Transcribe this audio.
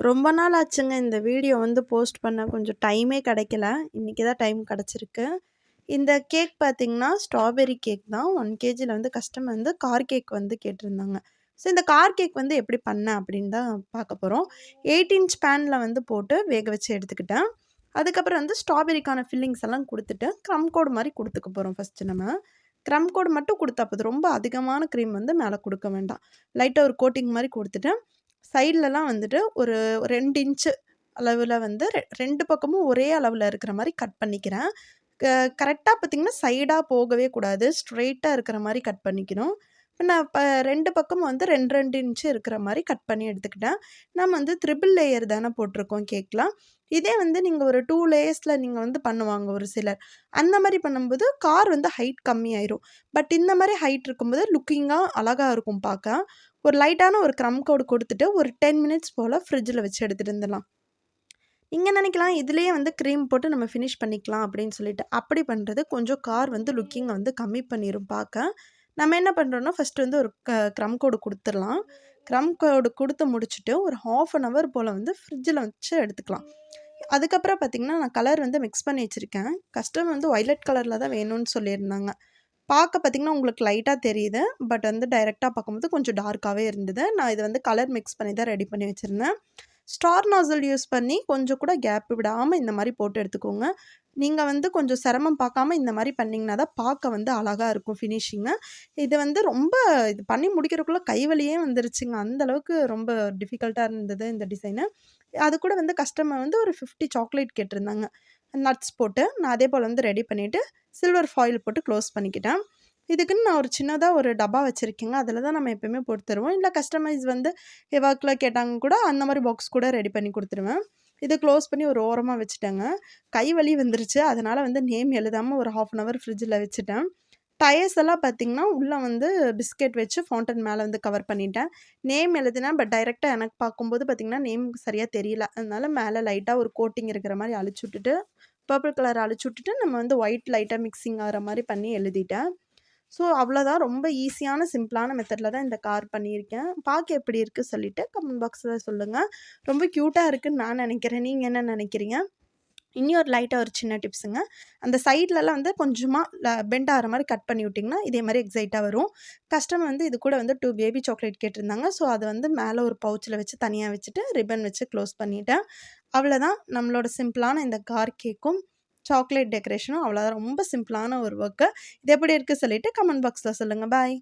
ரொம்ப நாள் ஆச்சுங்க இந்த வீடியோ வந்து போஸ்ட் பண்ண. கொஞ்சம் டைமே கிடைக்கல. இன்னைக்கு தான் டைம் கிடச்சிருக்கு. இந்த கேக் பார்த்தீங்கன்னா, ஸ்ட்ராபெர்ரி கேக் தான். 1 கேஜில வந்து கஸ்டமர் வந்து கார் கேக் வந்து கேட்டிருந்தாங்க. ஸோ இந்த கார் கேக் வந்து எப்படி பண்ணேன் அப்படின்னு தான் பார்க்க போறோம். 8 இன்ச் பேன்ல வந்து போட்டு வேக வச்சு எடுத்துக்கிட்டேன். அதுக்கப்புறம் வந்து ஸ்ட்ராபெர்ரிக்கான ஃபில்லிங்ஸ் எல்லாம் குடுத்துட்டு, க்ரம் கோடு மாரி குடுத்துக்க போறோம் ஃபர்ஸ்ட்டு நம்ம. க்ரம் கோடு மட்டும் குடுத்தா போதும். ரொம்ப அதிகமான க்ரீம் வந்து மேல குடுக்க வேண்டாம். லைட்டா ஒரு கோட்டிங் மாரி குடுத்துட்டு, சைட்லலாம் வந்துட்டு ஒரு 2 இன்ச்சு அளவுல வந்து 2 பக்கமும் ஒரே அளவுல இருக்கிற மாரி கட் பண்ணிக்கிறேன். க கரெக்ட்டா பார்த்தீங்கன்னா, சைடா போகவே கூடாது. ஸ்ட்ரெயிட்டா இருக்கிற மாரி கட் பண்ணிக்கணும். இப்ப நான் 2 பக்கமும் வந்து 2, 2 இன்ச்சு இருக்கிற மாரி கட் பண்ணி எடுத்துக்கிட்டேன். நம்ம வந்து ட்ரிபிள் லேயர் தானே போட்டிருக்கோம் கேக்லாம். இதே வந்து நீங்க ஒரு 2 லேயர்ஸ்ல நீங்க வந்து பண்ணுவாங்க ஒரு சிலர். அந்த மாரி பண்ணும்போது கார் வந்து ஹைட் கம்மியாயிரும். பட் இந்த மாரி ஹைட் இருக்கும்போது லுக்கிங்கா அழகா இருக்கும் பார்க்க. ஒரு லைட்டான ஒரு க்ரம் கோடு குடுத்துட்டு, ஒரு 10 மினிட்ஸ் போல ஃப்ரிட்ஜில வச்சு எடுத்துட்டு வந்துடலாம். நீங்க நினைக்கலாம், இதுலயே வந்து கிரீம் போட்டு நம்ம ஃபினிஷ் பண்ணிக்கலாம் அப்படின்னு சொல்லிட்டு. அப்படி பண்றது கொஞ்சம் கார் வந்து லுக்கிங்க வந்து கம்மி பண்ணிரும் பார்க்க. நம்ம என்ன பண்றோம்னா, ஃபர்ஸ்ட் வந்து ஒரு க்ரம் கோடு குடுத்துறலாம். க்ரம் கோடு குடுத்து முடிச்சுட்டு, ஒரு 1/2 அன் ஹவர் போல வந்து ஃப்ரிட்ஜில வச்சு எடுத்துக்கலாம். அதுக்கப்புறம் பார்த்தீங்கன்னா, நான் கலர் வந்து மிக்ஸ் பண்ணி வச்சிருக்கேன். கஸ்டமர் வந்து வயலட் கலர்ல தான் வேணும்னு சொல்லியிருந்தாங்க. பார்க்க பார்த்தீங்கன்னா, உங்களுக்கு லைட்டா தெரியுது. பட் வந்து டைரக்ட்டா பார்க்கும்போது கொஞ்சம் டார்க்காவே இருந்தது. நான் இத வந்து கலர் மிக்ஸ் பண்ணி தான் ரெடி பண்ணி வச்சிருந்தேன். ஸ்டார் நாஸில் யூஸ் பண்ணி கொஞ்சம் கூட கேப் விடாம இந்த மாரி போட்டு எடுத்துக்கோங்க. நீங்க வந்து கொஞ்சம் சிரமம் பார்க்காம இந்த மாரி பண்ணீங்கன்னா தான் பார்க்க வந்து அழகா இருக்கும் ஃபினிஷிங்கு. இது வந்து ரொம்ப இது பண்ணி முடிக்கிறதுக்குள்ள கை வலியே வந்துருச்சுங்க. அந்த அளவுக்கு ரொம்ப டிஃபிகல்ட்டா இருந்தது இந்த டிசைனு. அது கூட வந்து கஸ்டமர் வந்து ஒரு 50 சாக்லேட் கேட்டிருந்தாங்க. நட்ஸ் போட்டு நான் அதே போல வந்து ரெடி பண்ணிட்டு, சில்வர் ஃபாயில் போட்டு க்ளோஸ் பண்ணிக்கிட்டேன். இதுக்குன்னு நான் ஒரு சின்னதா ஒரு டப்பா வச்சிருக்கேங்க. அதில தான் நம்ம எப்பயுமே போட்டு தருவோம். இல்ல கஸ்டமைஸ் வந்து ஒர்க்ல கேட்டாங்க கூட அந்த மாரி பாக்ஸ் கூட ரெடி பண்ணி குடுத்துருவேன். இத க்ளோஸ் பண்ணி ஒரு ஓரமா வச்சுட்டேங்க. கை வலி வந்துருச்சு. அதனால வந்து நேம் எழுதாம ஒரு 1/2 அன் ஹவர் ஃப்ரிட்ஜில வச்சுட்டேன். டயர்ஸ் எல்லாம் பார்த்தீங்கன்னா, உள்ள வந்து பிஸ்கெட் வச்சு ஃபவுண்டன் மேல வந்து கவர் பண்ணிட்டேன். நேம் எழுதினேன். பட் டைரக்ட்டா எனக்கு பார்க்கும்போது பார்த்தீங்கன்னா, நேம் சரியா தெரியல. அதனால மேல லைட்டா ஒரு கோட்டிங் இருக்கிற மாரி அழிச்சு விட்டுட்டு, பர்பிள் கலர் அழிச்சு விட்டுட்டு, நம்ம வந்து ஒயிட் லைட்டா மிக்ஸிங் ஆகுற மாரி பண்ணி எழுதிட்டேன். ஸோ அவ்வளோதான். ரொம்ப ஈஸியான, சிம்பிளான மெத்தட்ல தான் இந்த கார் பண்ணியிருக்கேன். பார்க்க எப்படி இருக்கு சொல்லிட்டு கமெண்ட் பாக்ஸ்ல சொல்லுங்க. ரொம்ப க்யூட்டா இருக்குன்னு நான் நெனைக்கிறேன். நீங்க என்ன நெனைக்கிறீங்க? இன்னியொரு லைட்டா ஒரு சின்ன டிப்ஸுங்க. அந்த சைட்லலாம் வந்து கொஞ்சமா பெண்ட் ஆகுற மாரி கட் பண்ணி விட்டிங்கன்னா, இதே மாரி எக்ஸைட்டா வரும். கஸ்டமர் வந்து இது கூட வந்து 2 பேபி சாக்லேட் கேட்டிருந்தாங்க. ஸோ அத வந்து மேல ஒரு பவுச்ல வச்சு தனியா வச்சுட்டு, ரிப்பன் வச்சு க்ளோஸ் பண்ணிட்டேன். அவ்வளோதான் நம்மளோட சிம்பிளான இந்த கார் கேக்கும், சாக்லேட் டெக்கரேஷனும் அவ்வளோதான். ரொம்ப சிம்பிளான ஒரு ஒர்க்கு. இது எப்படி இருக்கு சொல்லிட்டு கமெண்ட் பாக்ஸ்ல சொல்லுங்க. பாய்.